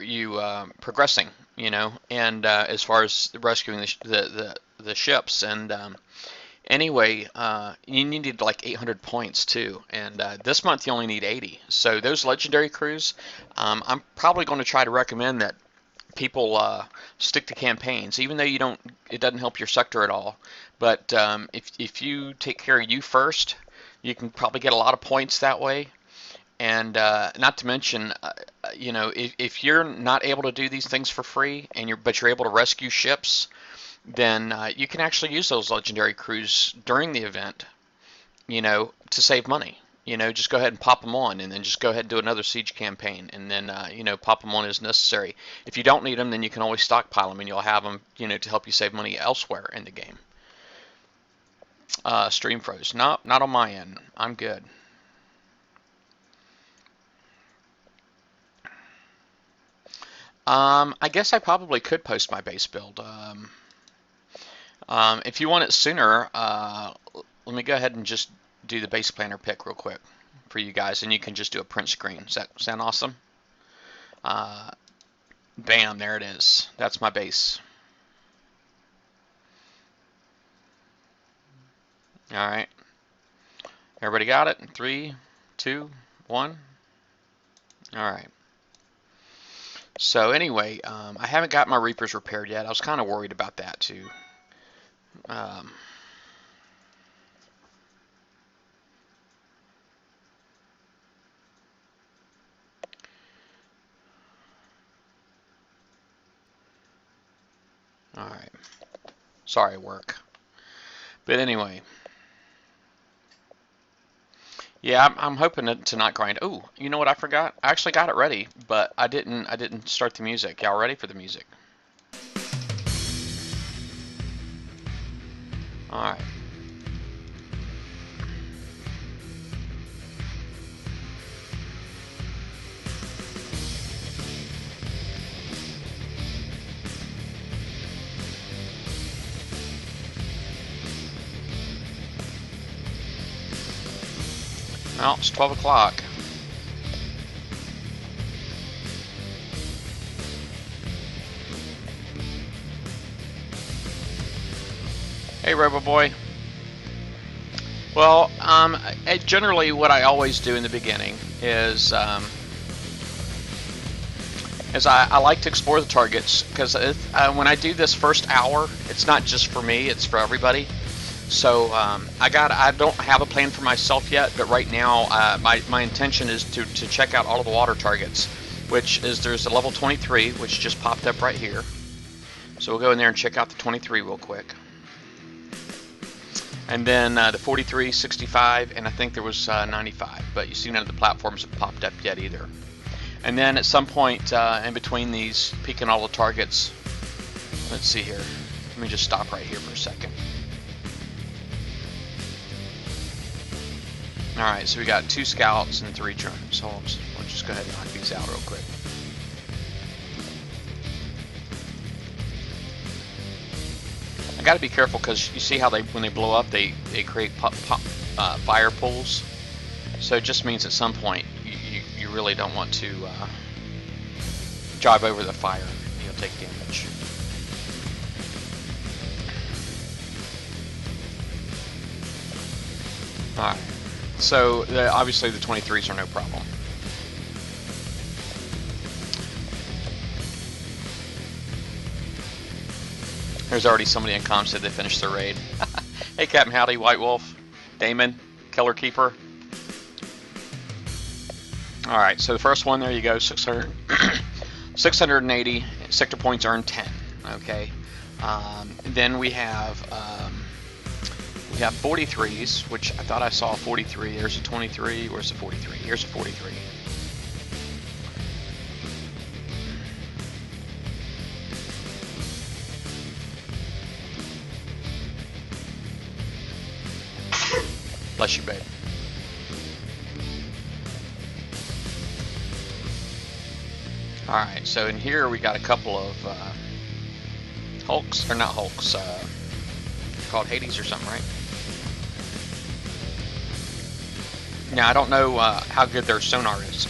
you progressing, you know, and as far as rescuing the ships. And anyway, you needed like 800 points too, and this month you only need 80. So those legendary crews, I'm probably going to try to recommend that people stick to campaigns, even though it doesn't help your sector at all. But if you take care of you first, you can probably get a lot of points that way. And not to mention, you know, if you're not able to do these things for free, but you're able to rescue ships, then you can actually use those legendary crews during the event, you know, to save money. You know, just go ahead and pop them on, and then just go ahead and do another siege campaign, and then you know, pop them on as necessary. If you don't need them, then you can always stockpile them, and you'll have them, you know, to help you save money elsewhere in the game. Stream froze. No, not on my end. I'm good. I guess I probably could post my base build. If you want it sooner, let me go ahead and just do the base planner pick real quick for you guys, and you can just do a print screen. Does that sound awesome? Bam, there it is. That's my base. All right. Everybody got it? 3, 2, 1. All right. So anyway, I haven't got my Reapers repaired yet. I was kind of worried about that too. All right. Sorry, work. But anyway. Yeah, I'm hoping to not grind. Oh, you know what I forgot? I actually got it ready, but I didn't start the music. Y'all ready for the music? All right. Well, it's 12 o'clock. Hey, Roboboy. Well, generally what I always do in the beginning is I like to explore the targets, because when I do this first hour, it's not just for me, it's for everybody. So I don't have a plan for myself yet, but right now my intention is to check out all of the water targets, which is there's a level 23, which just popped up right here. So we'll go in there and check out the 23 real quick. And then the 43, 65, and I think there was 95, but you see none of the platforms have popped up yet either. And then at some point in between these, peeking all the targets, let's see here. Let me just stop right here for a second. Alright, so we got 2 scouts and 3 drones. So we'll just go ahead and knock these out real quick. I gotta be careful, because you see how when they blow up, they create fire pools. So it just means at some point you really don't want to drive over the fire. You'll take damage. Alright. So obviously the 23s are no problem. There's already somebody in comms said they finished their raid. Hey Captain Howdy, White Wolf, Damon, Killer Keeper. Alright, so the first one, there you go, 600, 680, sector points earned 10, okay. Then we have 43s, which I thought I saw a 43. There's a 23. Where's the 43? Here's a 43. Bless you, babe. Alright, so in here we got a couple of Hulks, or not Hulks, called Hades or something, right? Now, I don't know how good their sonar is.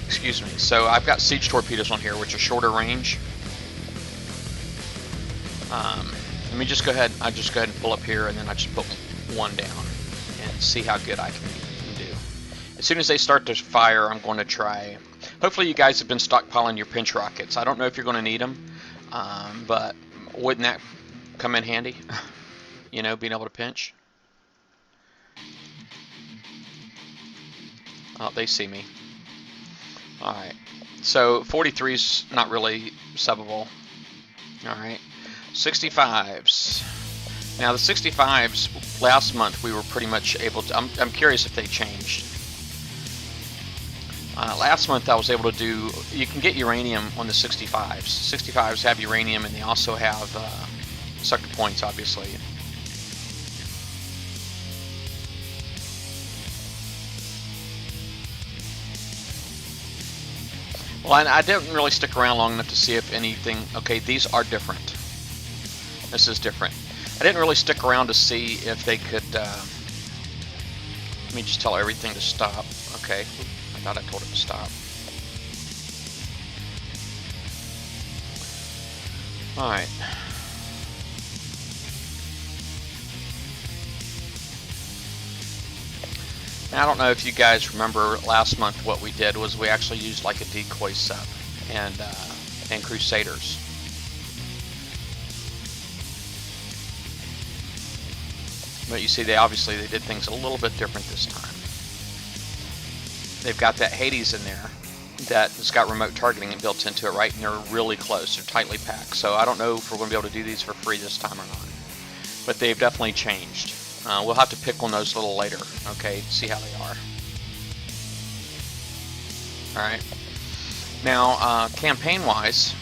Excuse me. So I've got siege torpedoes on here, which are shorter range. Let me just go ahead. I just go ahead and pull up here, and then I just put one down and see how good I can do. As soon as they start to fire, I'm going to try. Hopefully, you guys have been stockpiling your pinch rockets. I don't know if you're going to need them, but wouldn't that come in handy? You know, being able to pinch. Oh, they see me. All right. So 43's not really subbable. All right. 65s. Now the 65s last month we were pretty much able to. I'm curious if they changed. Last month I was able to do. You can get uranium on the 65s. 65s have uranium, and they also have sucker points, obviously. Well, I didn't really stick around long enough to see if anything. Okay, these are different. This is different. I didn't really stick around to see if they could. Let me just tell everything to stop. Okay, I thought I told it to stop. All right. Now, I don't know if you guys remember last month. What we did was we actually used like a decoy sub and Crusaders. But you see, they did things a little bit different this time. They've got that Hades in there that's got remote targeting built into it, right? And they're really close. They're tightly packed. So I don't know if we're going to be able to do these for free this time or not. But they've definitely changed. We'll have to pick on those a little later, okay, see how they are. All right. Now, campaign-wise,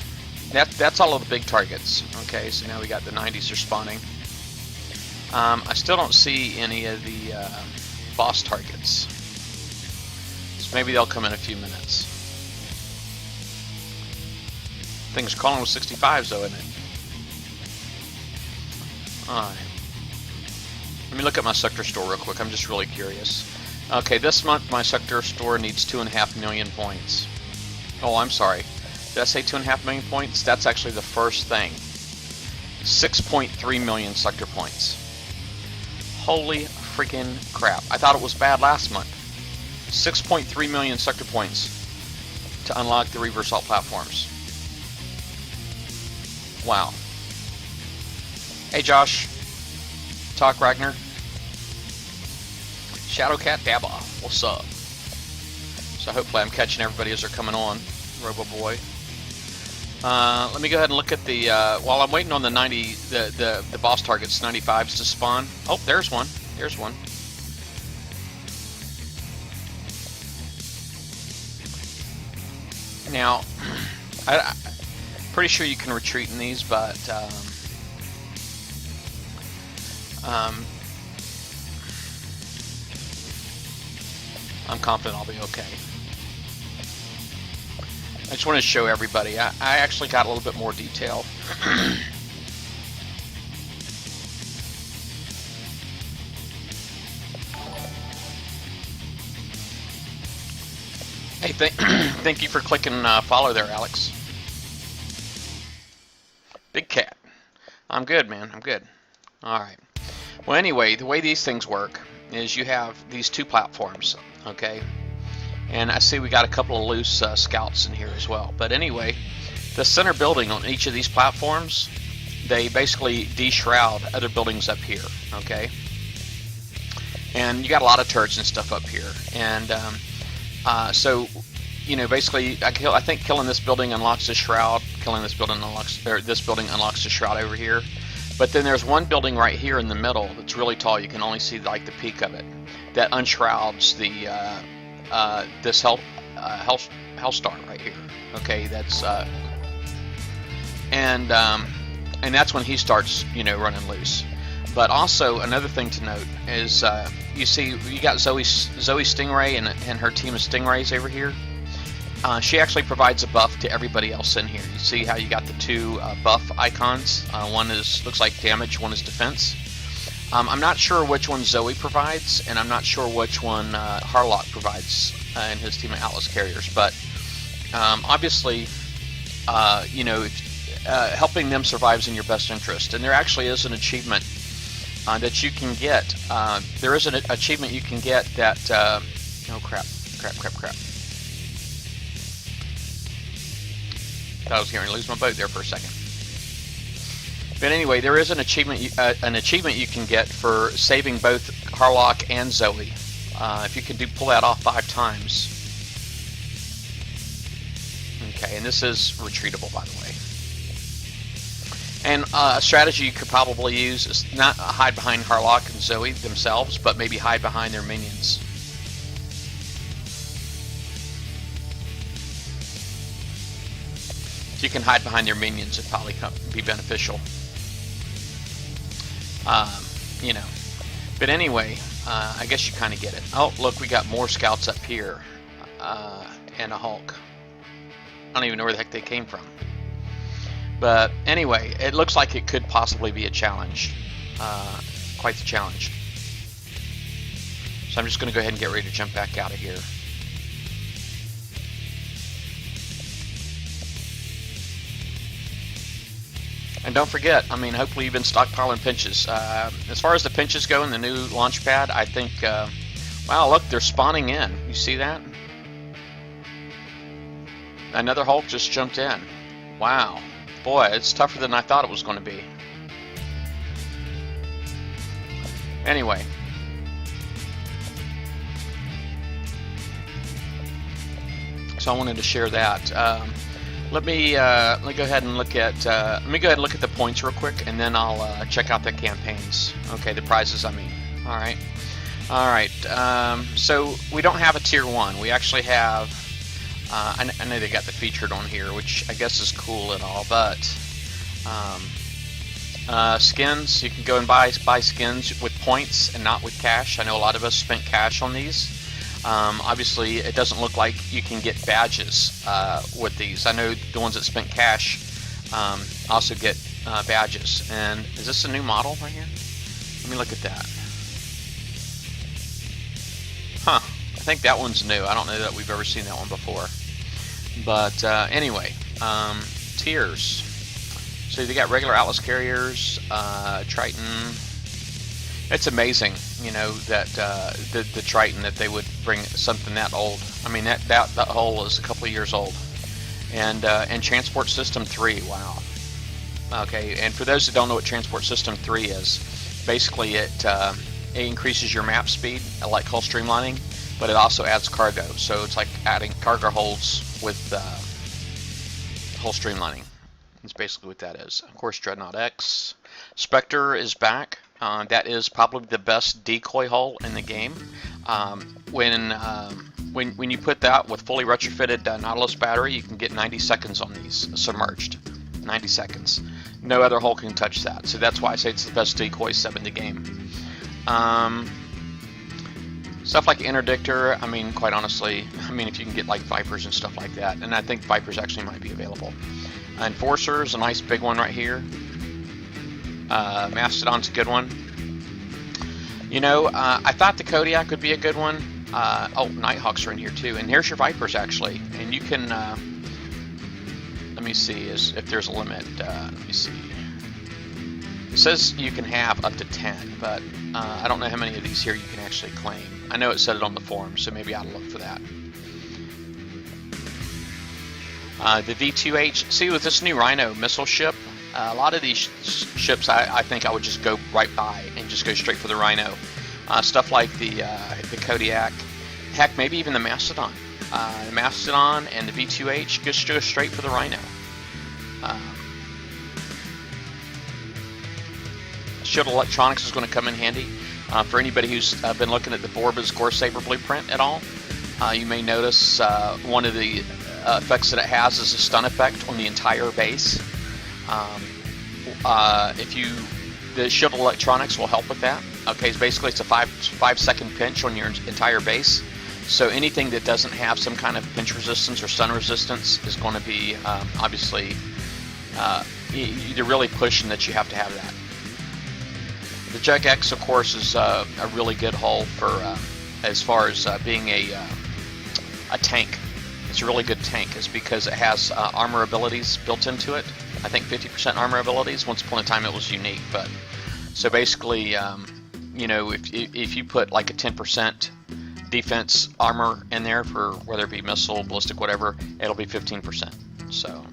that's all of the big targets. Okay, so now we got the 90s are spawning. I still don't see any of the boss targets. So maybe they'll come in a few minutes. Things are calling with 65s though, isn't it? Alright. Let me look at my sector store real quick. I'm just really curious. Okay, this month my sector store needs 2.5 million points. Oh, I'm sorry. Did I say 2.5 million points? That's actually the first thing. 6.3 million sector points. Holy freaking crap. I thought it was bad last month. 6.3 million sector points to unlock the Reaver Assault platforms. Wow. Hey Josh. Talk Ragnar. Shadowcat Dabba. What's up? So hopefully I'm catching everybody as they're coming on. Robo Boy. Let me go ahead and look at the while I'm waiting on the the boss targets 95s to spawn. Oh, there's one. There's one. Now, I'm pretty sure you can retreat in these, but I'm confident I'll be okay. I just want to show everybody. I actually got a little bit more detail. Hey, thank you for clicking follow there, Alex. Big cat. I'm good, man. I'm good. All right. Well, anyway, the way these things work is you have these two platforms, okay? And I see we got a couple of loose scouts in here as well. But anyway, the center building on each of these platforms, they basically de-shroud other buildings up here, okay? And you got a lot of turrets and stuff up here. And so, you know, basically, I think killing this building unlocks the shroud. Killing this building unlocks, or this building unlocks the shroud over here. But then there's one building right here in the middle that's really tall. You can only see like the peak of it. That unshrouds the this Hellstar right here. Okay, that's and that's when he starts, you know, running loose. But also another thing to note is you see you got Zoe Stingray and her team of Stingrays over here. She actually provides a buff to everybody else in here. You see how you got the two buff icons. One looks like damage, one is defense. I'm not sure which one Zoe provides, and I'm not sure which one Harlock provides in his team of Atlas carriers. But Obviously, helping them survive is in your best interest. And there actually is an achievement that you can get. There is an achievement you can get that. Oh crap! Thought I was going to lose my boat there for a second. But anyway, there is an achievement you can get for saving both Harlock and Zoe. If you can pull that off 5 times. Okay, and this is retreatable, by the way. And a strategy you could probably use is not hide behind Harlock and Zoe themselves, but maybe hide behind their minions. If you can hide behind their minions, it'd probably be beneficial. But anyway, I guess you kind of get it. Oh, look, we got more scouts up here, and a Hulk. I don't even know where the heck they came from. But anyway, it looks like it could possibly be a challenge. Quite the challenge. So I'm just going to go ahead and get ready to jump back out of here. And don't forget, hopefully you've been stockpiling pinches. As far as the pinches go in the new launch pad, I think, wow, look, they're spawning in. You see that? Another Hulk just jumped in. Wow. Boy, it's tougher than I thought it was going to be. Anyway. So I wanted to share that. Let me go ahead and look at the points real quick, and then I'll check out the campaigns. Okay, the prizes. All right. So we don't have a tier 1. We actually have. I know they got the featured on here, which I guess is cool and all, but skins. You can go and buy skins with points and not with cash. I know a lot of us spent cash on these. Obviously, it doesn't look like you can get badges with these. I know the ones that spent cash also get badges. And is this a new model right here? Let me look at that. Huh. I think that one's new. I don't know that we've ever seen that one before. But anyway, tiers. So they got regular Atlas carriers, Triton. It's amazing, that the Triton, that they would bring something that old. That hull is a couple of years old. And Transport System 3, wow. Okay, and for those that don't know what Transport System 3 is, basically it increases your map speed, like hull streamlining, but it also adds cargo. So it's like adding cargo holds with hull streamlining. That's basically what that is. Of course, Dreadnought X. Spectre is back. That is probably the best decoy hull in the game. When you put that with fully retrofitted Nautilus battery, you can get 90 seconds on these submerged. 90 seconds. No other hull can touch that. So that's why I say it's the best decoy sub in the game. Stuff like Interdictor, quite honestly, if you can get like Vipers and stuff like that, and I think Vipers actually might be available. Enforcer is a nice big one right here. Mastodon's a good one. I thought the Kodiak would be a good one. Nighthawks are in here too. And here's your Vipers actually. And you can, let me see if there's a limit. Let me see. It says you can have up to 10, but I don't know how many of these here you can actually claim. I know it said it on the forum, so maybe I'll look for that. The V2H, see with this new Rhino missile ship, a lot of these ships I think I would just go right by and just go straight for the Rhino. Stuff like the Kodiak, heck, maybe even the Mastodon. The Mastodon and the V2H, just go straight for the Rhino. Shield Electronics is going to come in handy. For anybody who's been looking at the Vorbis Gore Saber blueprint at all, you may notice one of the effects that it has is a stun effect on the entire base. The Shield Electronics will help with that. Okay, so basically it's a 5-second pinch on your entire base. So anything that doesn't have some kind of pinch resistance or stun resistance is going to be obviously you're really pushing that you have to have that. The Jag X, of course, is a really good hull for as far as being a tank. it's a really good tank is because it has armor abilities built into it. I think 50% armor abilities. Once upon a time it was unique, but so basically, you know, if you put like a 10% defense armor in there for whether it be missile, ballistic, whatever, it'll be 15%. So,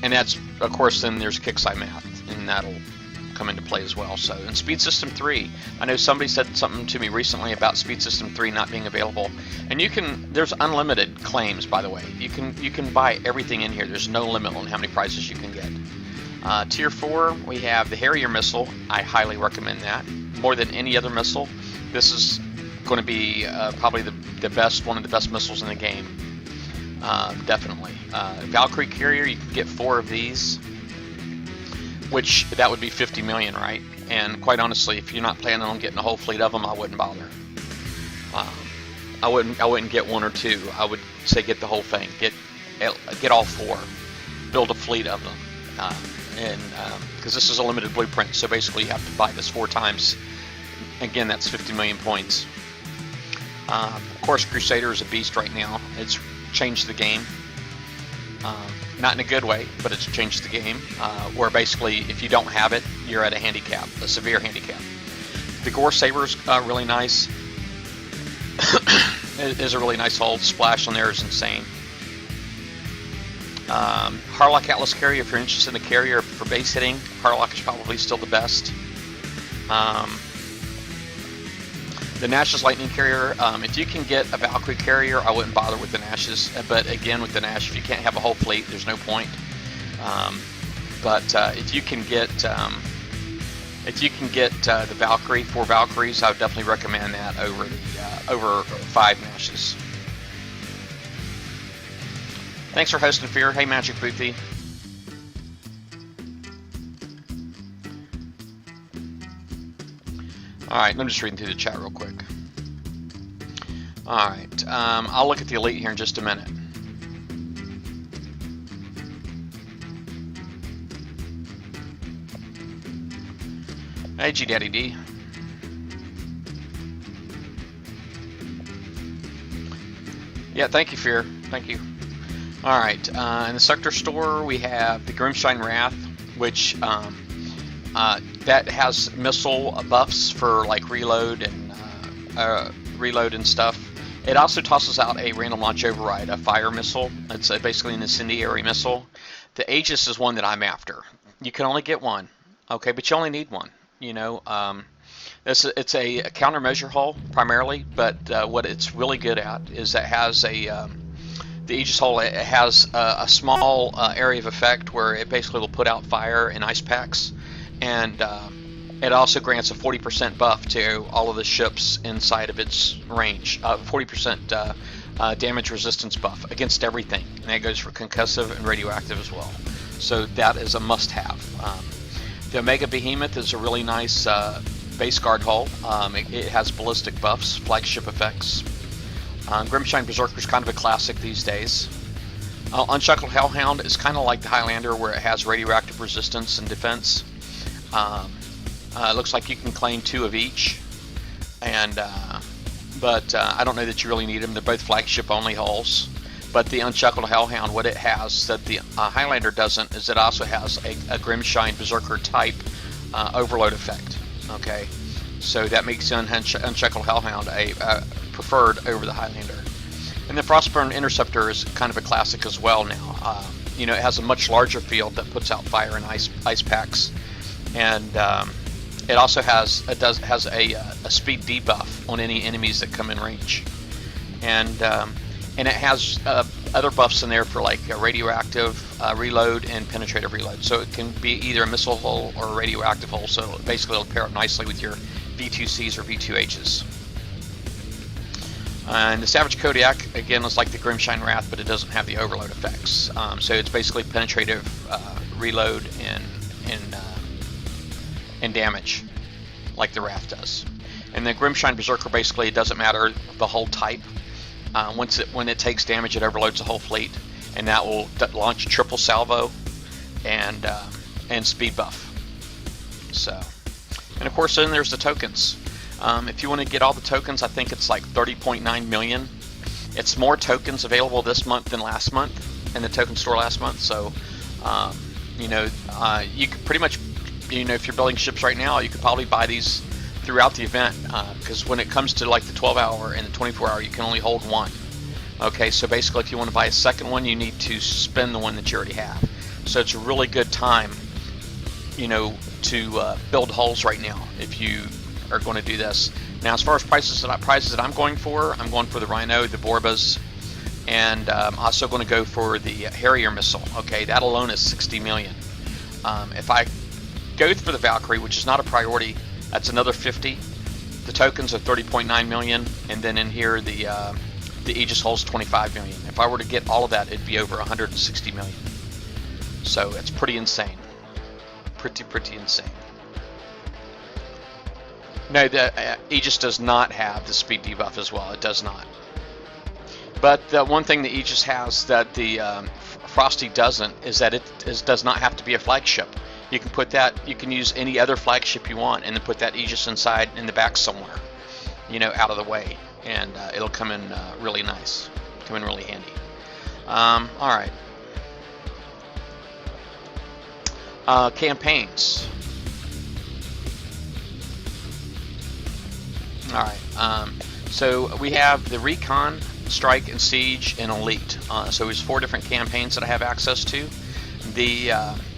and that's, of course, then there's Kixeye math, and that'll come into play as well. So, in Speed System 3, I know somebody said something to me recently about Speed System 3 not being available, and there's unlimited claims, by the way. You can buy everything in here. There's no limit on how many prizes you can get. Tier 4, we have the Harrier missile. I highly recommend that. More than any other missile, this is going to be probably the best, one of the best missiles in the game. Definitely. Valkyrie carrier, you can get 4 of these, which that would be 50 million, right? And quite honestly, if you're not planning on getting a whole fleet of them, I wouldn't bother. I wouldn't get 1 or 2. I would say get the whole thing. Get all 4. Build a fleet of them. Because this is a limited blueprint, so basically you have to buy this 4 times. Again, that's 50 million points. Of course, Crusader is a beast right now. It's changed the game. Not in a good way, but it's changed the game. Where basically, if you don't have it, you're at a handicap, a severe handicap. The Gore Saber is really nice. It is a really nice hull. Splash on there is insane. Harlock Atlas carrier, if you're interested in the carrier for base hitting, Harlock is probably still the best. The Nash's Lightning carrier, if you can get a Valkyrie carrier, I wouldn't bother with the Nash's. But again, with the Nash, if you can't have a whole fleet, there's no point. But if you can get the Valkyrie, 4 Valkyries, I would definitely recommend that over 5 Nashes. Thanks for hosting, Fear. Hey, Magic Boothy. Alright, I'm just reading through the chat real quick. Alright, I'll look at the Elite here in just a minute. Hey, G Daddy D. Yeah, thank you, Fear. Thank you. Alright, in the Sector Store, we have the Grimshine Wrath, which that has missile buffs for like reload and stuff. It also tosses out a random launch override, a fire missile. It's basically an incendiary missile. The Aegis is one that I'm after. You can only get 1, okay, but you only need 1. You know, it's a countermeasure hull primarily, but what it's really good at is it has the Aegis hull. It has a small area of effect where it basically will put out fire and ice packs. And it also grants a 40% buff to all of the ships inside of its range. 40% damage resistance buff against everything. And that goes for concussive and radioactive as well. So that is a must-have. The Omega Behemoth is a really nice base guard hull. It has ballistic buffs, flagship effects. Grimshine Berserker is kind of a classic these days. Unshackled Hellhound is kind of like the Highlander, where it has radioactive resistance and defense. It looks like you can claim 2 of each, but I don't know that you really need them. They're both flagship only hulls. But the Unshackled Hellhound, what it has that the Highlander doesn't, is it also has a Grimshine Berserker type overload effect. Okay, so that makes the Unshackled Hellhound a preferred over the Highlander. And the Frostburn Interceptor is kind of a classic as well now. You know, it has a much larger field that puts out fire and ice packs. And it also has a speed debuff on any enemies that come in range, and it has other buffs in there for like radioactive reload and penetrative reload. So it can be either a missile hull or a radioactive hull. So basically, it'll pair up nicely with your V2Cs or V2Hs. And the Savage Kodiak again is like the Grimshine Wrath, but it doesn't have the overload effects. So it's basically penetrative reload and damage, like the Wrath does. And the Grimshine Berserker, basically, it doesn't matter the hull type. When it takes damage, it overloads the whole fleet, and that will launch triple salvo and speed buff. So, and of course, then there's the tokens. If you want to get all the tokens, I think it's like 30.9 million. It's more tokens available this month than last month in the token store last month. So, you know, you could pretty much, you know, if you're building ships right now, you could probably buy these throughout the event, because when it comes to like the 12-hour and the 24-hour, you can only hold one. Okay, so basically if you want to buy a second one, you need to spend the one that you already have. So it's a really good time, you know, to build hulls right now if you are going to do this. Now, as far as prices that I'm going for the Rhino, the Borbas, and I'm also going to go for the Harrier missile. Okay, that alone is 60 million. If I go for the Valkyrie, which is not a priority, that's another 50. The tokens are 30.9 million, and then in here the Aegis hull's 25 million. If I were to get all of that, it'd be over 160 million. So it's pretty insane. Pretty insane. No, the Aegis does not have the speed debuff as well. It does not. But the one thing the Aegis has that the Frosty doesn't is that it does not have to be a flagship. You can put that. You can use any other flagship you want, and then put that Aegis inside in the back somewhere, you know, out of the way, and it'll come in really nice. Come in really handy. All right. Campaigns. All right. So we have the Recon, Strike, and Siege, and Elite. So there's 4 different campaigns that I have access to. The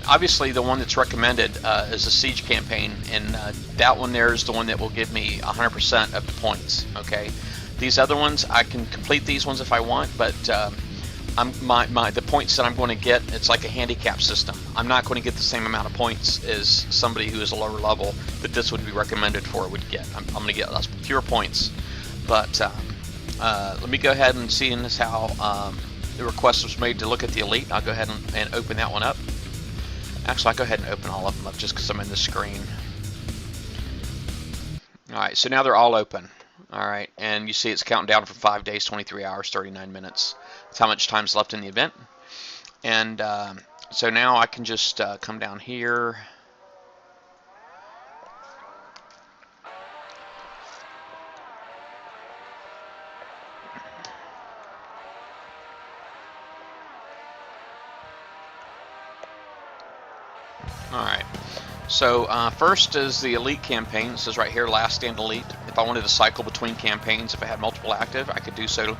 obviously the one that's recommended is the Siege campaign, and that one there is the one that will give me 100% of the points. Okay. These other ones, I can complete these ones if I want, but the points that I'm going to get, it's like a handicap system. I'm not going to get the same amount of points as somebody who is a lower level that this would be recommended for would get. I'm going to get fewer points. But let me go ahead and see in this how the request was made to look at the Elite. I'll go ahead and open that one up. Actually, I'll go ahead and open all of them up just because I'm in the screen. Alright, so now they're all open. Alright, and you see it's counting down for 5 days, 23 hours, 39 minutes. That's how much time's left in the event. And so now I can just come down here. Alright, so first is the Elite campaign. It says right here, Last Stand Elite. If I wanted to cycle between campaigns, if I had multiple active, I could do so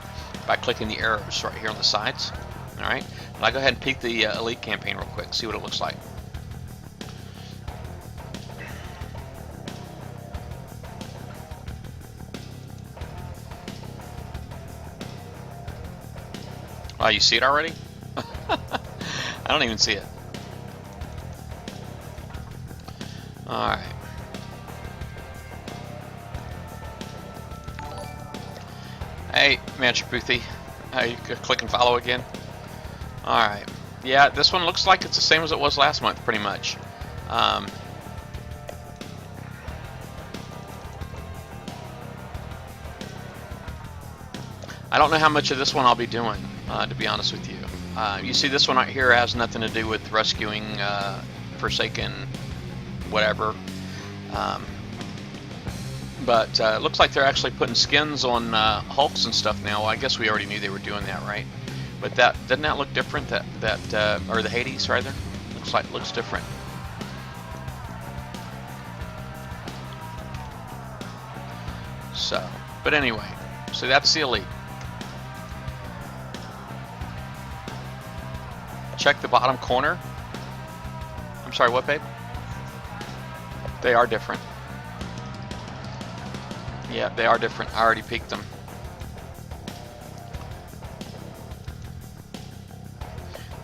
by clicking the arrows right here on the sides. Alright, I'll go ahead and peek the Elite campaign real quick, see what it looks like. Oh, you see it already? I don't even see it. Alright. Hey, Manager Boothie. You could click and follow again. Alright. Yeah, this one looks like it's the same as it was last month, pretty much. I don't know how much of this one I'll be doing, to be honest with you. You see this one right here has nothing to do with rescuing Forsaken whatever. But it looks like they're actually putting skins on Hulks and stuff now. Well, I guess we already knew they were doing that, right? But doesn't that look different? Or the Hades rather? Looks different. So, but anyway, so that's the Elite. Check the bottom corner. I'm sorry, what, babe? They are different. Yeah, they are different. I already peeked them.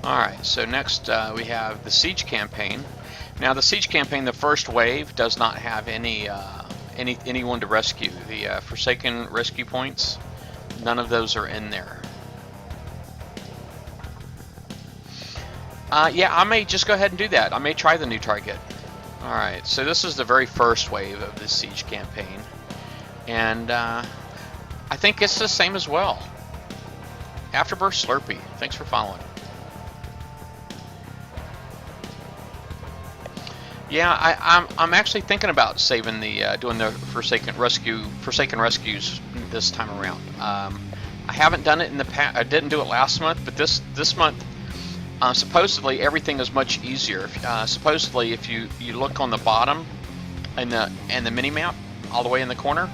Alright, so next we have the Siege campaign. Now the Siege campaign, the first wave, does not have anyone to rescue. The Forsaken rescue points, none of those are in there. Yeah, I may just go ahead and do that. I may try the new target. Alright, so this is the very first wave of the Siege campaign. And I think it's the same as well. Afterburst Slurpee, thanks for following. Yeah, I'm actually thinking about saving the doing the Forsaken rescues this time around. I haven't done it in the past. I didn't do it last month, but this month, supposedly everything is much easier. Supposedly, if you look on the bottom and the mini map all the way in the corner,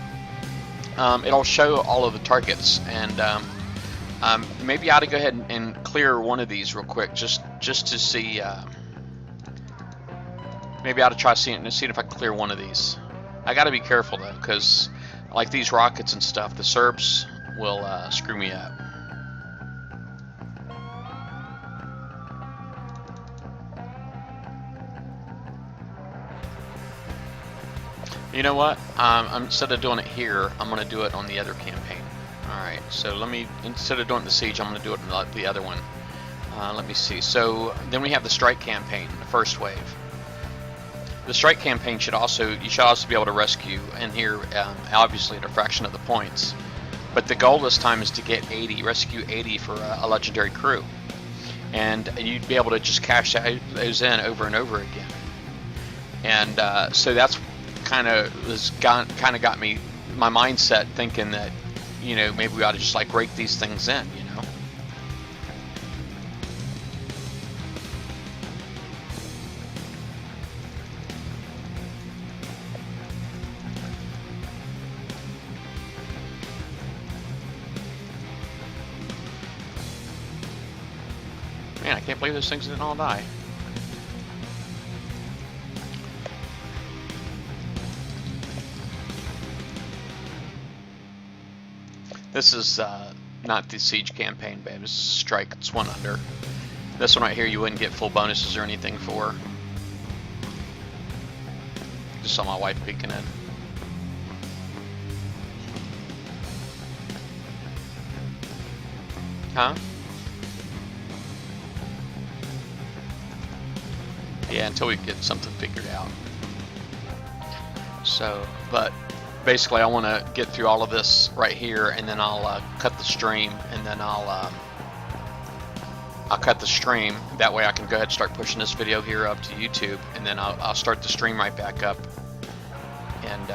it'll show all of the targets, and maybe I ought to go ahead and clear one of these real quick, just to see. Maybe I ought to try seeing if I can clear one of these. I got to be careful though, because like these rockets and stuff, the Serbs will screw me up. You know what? Instead of doing it here, I'm going to do it on the other campaign. Alright, so instead of doing the siege, I'm going to do it on the other one. Let me see. So then we have the strike campaign, the first wave. The strike campaign you should also be able to rescue in here, obviously at a fraction of the points. But the goal this time is to get 80, rescue 80 for a legendary crew. And you'd be able to just cash those in over and over again. And so that's kind of got me, my mindset thinking that, you know, maybe we ought to just like break these things in, you know. Man, I can't believe those things didn't all die. This is not the siege campaign, babe. This is strike. It's one under. This one right here, you wouldn't get full bonuses or anything for. Just saw my wife peeking in. Huh? Yeah, until we get something figured out. So, but basically I want to get through all of this right here, and then I'll cut the stream, and then I'll cut the stream. That way I can go ahead and start pushing this video here up to YouTube, and then I'll start the stream right back up. And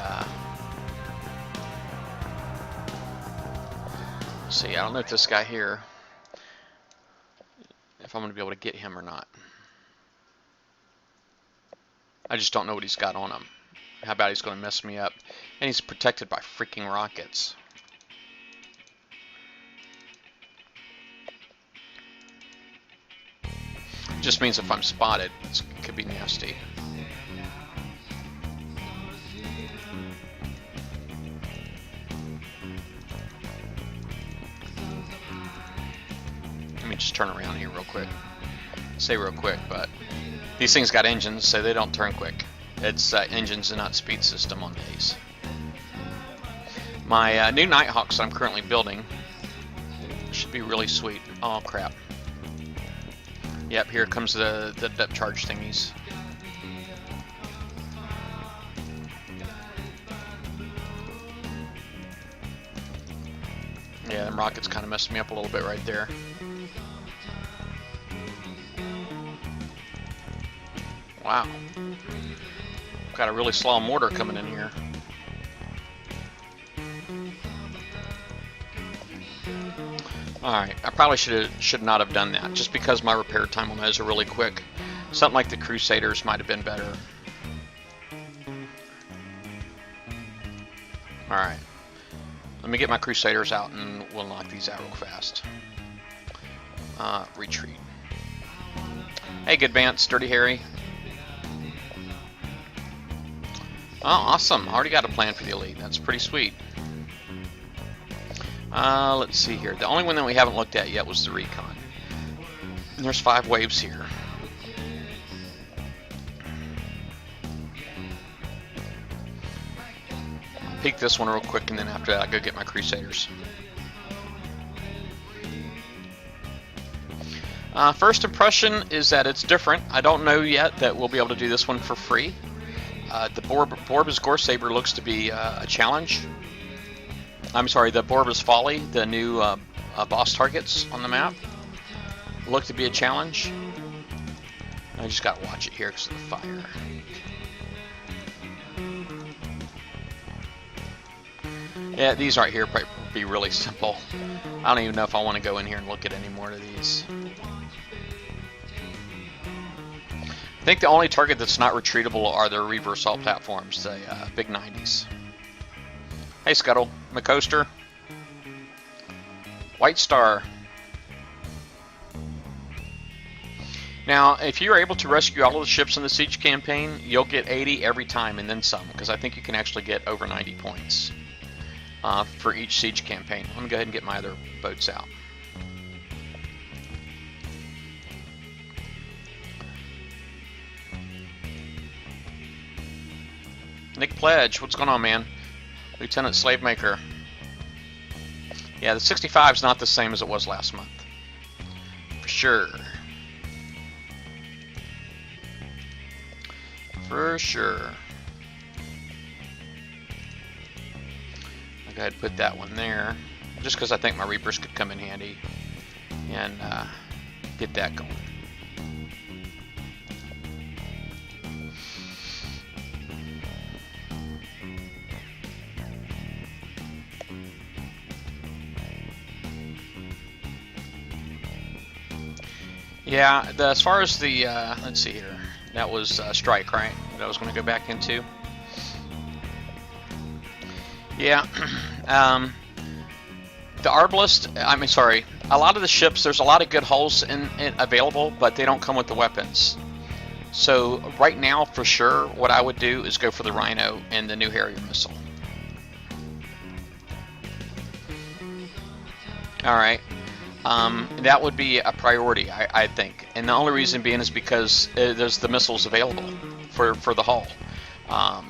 see, I don't know if this guy here, if I'm going to be able to get him or not. I just don't know what he's got on him. How about he's going to mess me up? And he's protected by freaking rockets. Just means if I'm spotted, it could be nasty. Let me just turn around here real quick. Say real quick, but these things got engines, so they don't turn quick. It's engines and not speed system on these. My new Nighthawks that I'm currently building should be really sweet. Oh crap. Yep, here comes the depth charge thingies. Yeah, them rockets kind of messed me up a little bit right there. Wow. Got a really slow mortar coming in here. Alright, I probably should not have done that, just because my repair time on those are really quick. Something like the Crusaders might have been better. Alright. Let me get my Crusaders out and we'll knock these out real fast. Retreat. Hey, good Vance, Dirty Harry. Oh, awesome. Already got a plan for the elite. That's pretty sweet. Let's see here. The only one that we haven't looked at yet was the recon. And there's 5 waves here. I'll peek this one real quick, and then after that I'll go get my Crusaders. First impression is that it's different. I don't know yet that we'll be able to do this one for free. The Borba's Goresaber looks to be a challenge. I'm sorry, the Borba's Folly, the new boss targets on the map, look to be a challenge. I just gotta watch it here because of the fire. Yeah, these right here probably be really simple. I don't even know if I want to go in here and look at any more of these. I think the only target that's not retreatable are the Reaver assault platforms, the big 90s. Hey Scuttle, McCoaster, White Star. Now, if you're able to rescue all of the ships in the Siege campaign, you'll get 80 every time and then some, because I think you can actually get over 90 points for each Siege campaign. Let me go ahead and get my other boats out. Nick Pledge, what's going on, man? Lieutenant Slavemaker. Yeah, the 65 is not the same as it was last month. For sure. For sure. I'll go ahead and put that one there, just because I think my Reapers could come in handy and get that going. Yeah, as far as the, let's see here, that was Strike, right? That I was going to go back into. Yeah, the Arbalest, I mean, sorry, a lot of the ships, there's a lot of good hulls in available, but they don't come with the weapons. So right now, for sure, what I would do is go for the Rhino and the new Harrier missile. All right. That would be a priority, I think, and the only reason being is because there's the missiles available for the hull.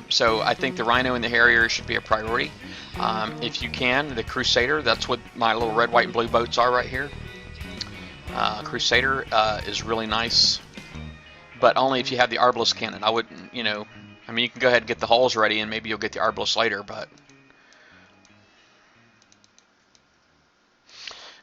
So I think the Rhino and the Harrier should be a priority. If you can, the Crusader, that's what my little red, white, and blue boats are right here. Crusader is really nice, but only if you have the Arbalest cannon. I wouldn't, you know, I mean, you can go ahead and get the hulls ready and maybe you'll get the Arbalest later, but...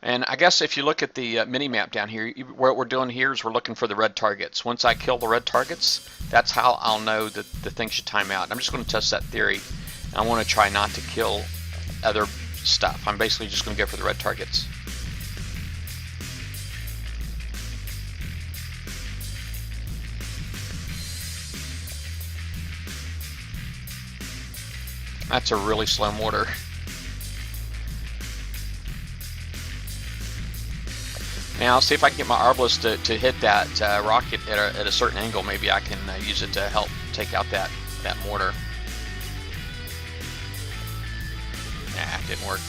And I guess if you look at the mini-map down here, what we're doing here is we're looking for the red targets. Once I kill the red targets, that's how I'll know that the thing should time out. I'm just going to test that theory. I want to try not to kill other stuff. I'm basically just going to go for the red targets. That's a really slow mortar. Now, I'll see if I can get my Arbalest to hit that rocket at a certain angle. Maybe I can use it to help take out that mortar. Nah, it didn't work.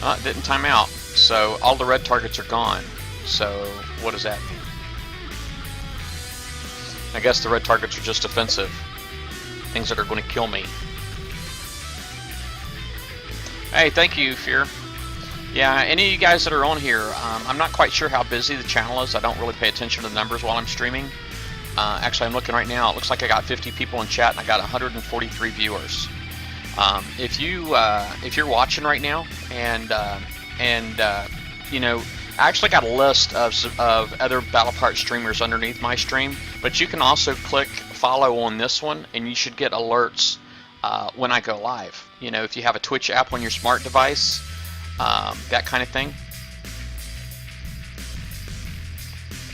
It didn't time out, so all the red targets are gone. So what does that mean? I guess the red targets are just offensive. Things that are going to kill me. Hey, thank you, Fear. Yeah, any of you guys that are on here, I'm not quite sure how busy the channel is. I don't really pay attention to the numbers while I'm streaming. Actually, I'm looking right now. It looks like I got 50 people in chat and I got 143 viewers. If you're watching right now and you know, I actually got a list of other Battlepart streamers underneath my stream, but you can also click follow on this one and you should get alerts when I go live. You know, if you have a Twitch app on your smart device, that kind of thing.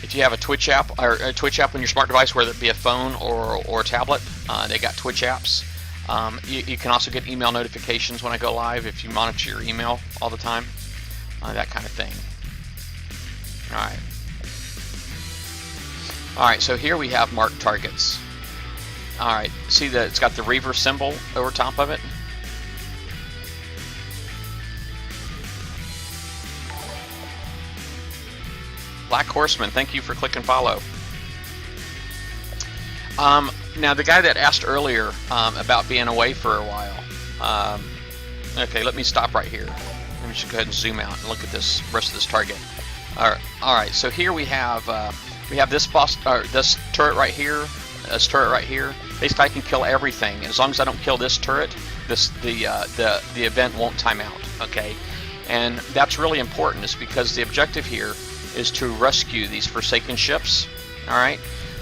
If you have a Twitch app or a Twitch app on your smart device, whether it be a phone or a tablet, they got Twitch apps. You can also get email notifications when I go live if you monitor your email all the time, that kind of thing. Alright, so here we have marked targets. Alright, see that it's got the Reaver symbol over top of it? Black Horseman, thank you for clicking follow. Now the guy that asked earlier about being away for a while. Okay, let me stop right here. Let me just go ahead and zoom out and look at this rest of this target. All right. So here we have this boss, or this turret right here. This turret right here. Basically, I can kill everything as long as I don't kill this turret. the event won't time out. Okay, and that's really important, is because the objective here is to rescue these Forsaken ships. All right,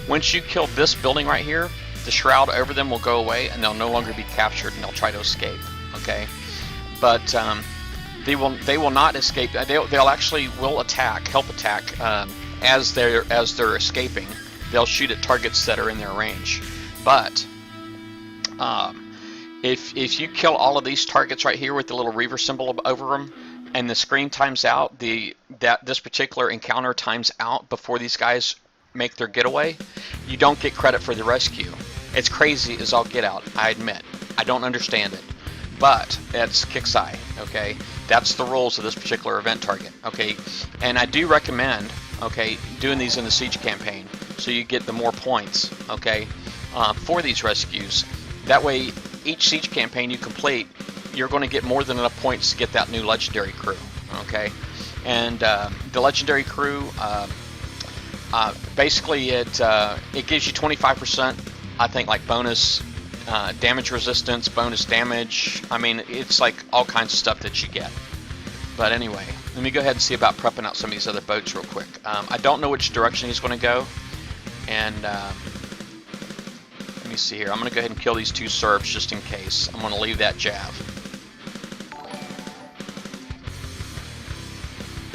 once you kill this building right here, the shroud over them will go away, and they'll no longer be captured, and they'll try to escape. Okay, but they will not escape. They'll actually will attack, help attack as they're escaping. They'll shoot at targets that are in their range. But if you kill all of these targets right here with the little Reaver symbol over them, and the screen times out, this particular encounter times out before these guys make their getaway, you don't get credit for the rescue. It's crazy as all get out, I admit. I don't understand it, but it's Kixeye. Okay, that's the rules of this particular event target. Okay, and I do recommend, okay, doing these in the siege campaign, so you get the more points, okay, for these rescues. That way, each siege campaign you complete, you're going to get more than enough points to get that new legendary crew. Okay, and the legendary crew, basically it gives you 25%, I think, like bonus damage resistance, bonus damage. I mean, it's like all kinds of stuff that you get. But anyway, let me go ahead and see about prepping out some of these other boats real quick. I don't know which direction he's going to go, and let me see here. I'm going to go ahead and kill these two Serbs just in case. I'm going to leave that Jav.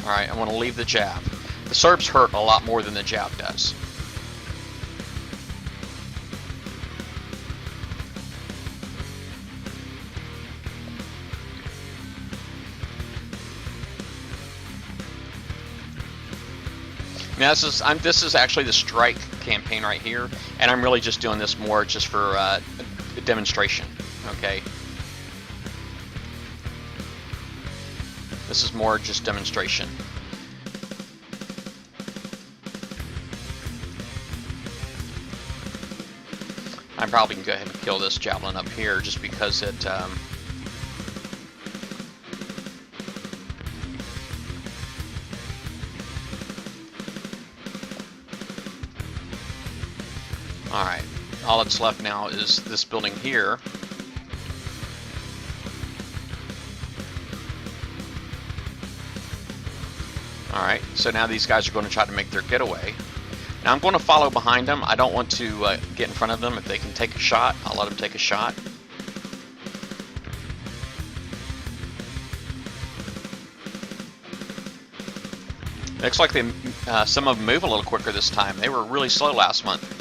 Alright, I want to leave the Jav. The Serbs hurt a lot more than the Jav does. Now this is actually the strike campaign right here, and I'm really just doing this more just for a demonstration. Okay. This is more just demonstration. I probably can go ahead and kill this javelin up here just because it Alright, all that's left now is this building here. Alright, so now these guys are going to try to make their getaway. Now I'm going to follow behind them. I don't want to get in front of them. If they can take a shot, I'll let them take a shot. Looks like some of them move a little quicker this time. They were really slow last month.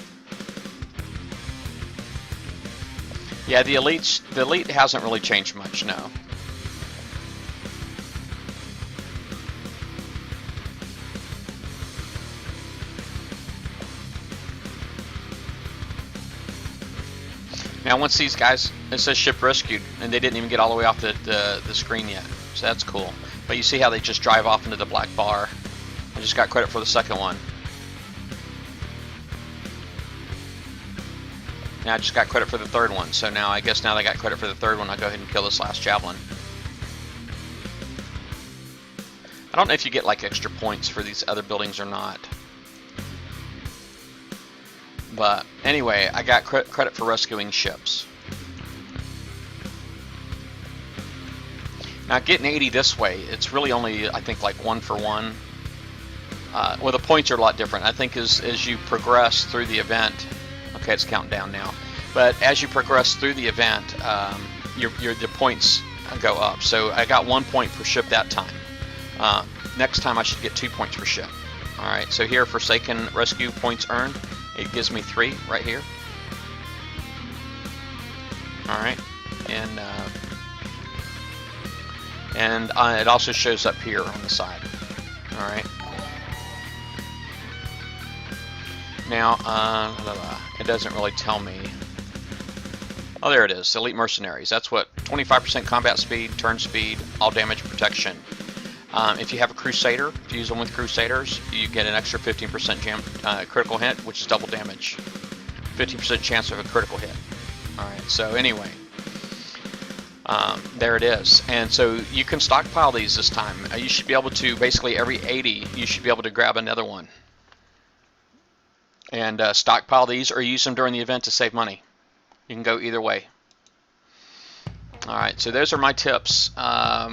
Yeah, the elite hasn't really changed much, no. Now once these guys, it says ship rescued, and they didn't even get all the way off the screen yet, so that's cool. But you see how they just drive off into the black bar. I just got credit for the second one. Now I just got credit for the third one, so now I guess now they got credit for the third one, I'll go ahead and kill this last javelin. I don't know if you get like extra points for these other buildings or not. But anyway, I got credit for rescuing ships. Now getting 80 this way, it's really only, I think, like 1 for 1. Well, the points are a lot different. I think as you progress through the event, okay, it's counting down now. But as you progress through the event, the points go up. So I got 1 point per ship that time. Next time I should get 2 points per ship. All right. So here, Forsaken rescue points earned. It gives me 3 right here. All right, and it also shows up here on the side. All right. Now, it doesn't really tell me. Oh, there it is. Elite Mercenaries. That's what 25% combat speed, turn speed, all damage protection. If you have a Crusader, if you use them with Crusaders, you get an extra 15% critical hit, which is double damage. 50% chance of a critical hit. Alright, so anyway, there it is. And so you can stockpile these this time. You should be able to, basically every 80, you should be able to grab another one. And stockpile these or use them during the event to save money. You can go either way. All right, so those are my tips. Let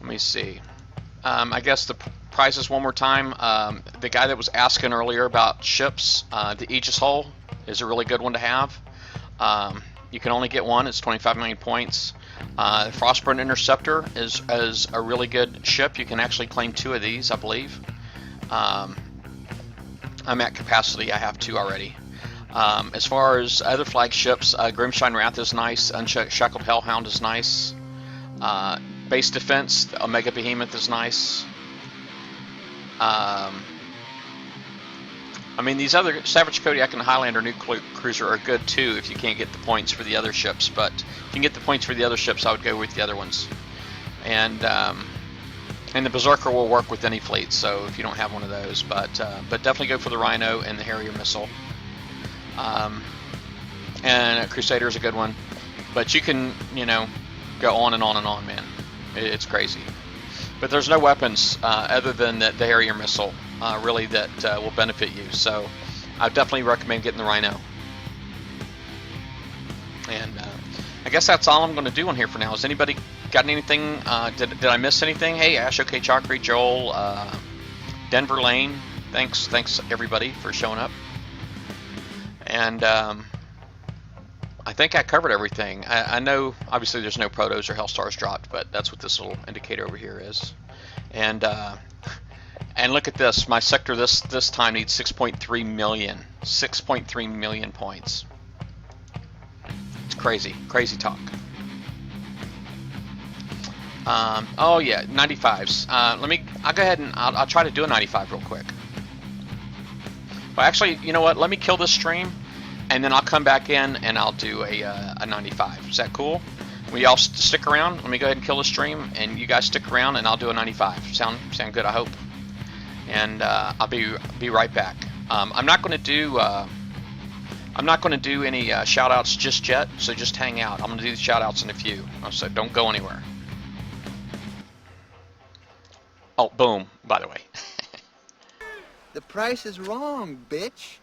me see. I guess the prizes one more time. The guy that was asking earlier about ships, the Aegis hull is a really good one to have. You can only get one. It's 25 million points. Frostburn Interceptor is a really good ship. You can actually claim 2 of these, I believe. I'm at capacity. I have 2 already. As far as other flagships, Grimshine Wrath is nice. Unshackled Hellhound is nice. Base Defense, the Omega Behemoth is nice. I mean, these other Savage Kodiak and Highlander Nuclear Cruiser are good too if you can't get the points for the other ships. But if you can get the points for the other ships, I would go with the other ones. And the Berserker will work with any fleet, so if you don't have one of those, but definitely go for the Rhino and the Harrier missile. And Crusader is a good one, but you can, you know, go on and on and on, man. It's crazy. But there's no weapons other than the Harrier missile, really, that will benefit you. So I definitely recommend getting the Rhino. And I guess that's all I'm going to do on here for now. Has anybody got anything? Did I miss anything? Hey, Ash, OK, Chakri, Joel, Denver Lane. Thanks everybody for showing up. And I think I covered everything. I know obviously there's no protos or Hellstars dropped, but that's what this little indicator over here is. And look at this. My sector this time needs 6.3 million. 6.3 million points. It's crazy talk. Oh yeah, 95s. I'll go ahead and I'll try to do a 95 real quick. Well, actually, you know what? Let me kill this stream, and then I'll come back in and I'll do a 95. Is that cool? Will y'all stick around? Let me go ahead and kill the stream, and you guys stick around, and I'll do a 95. Sound good? I hope. And I'll be right back. I'm not going to do any shout outs just yet, so just hang out. I'm going to do the shout outs in a few, so don't go anywhere. Oh, boom, by the way. The price is wrong, bitch.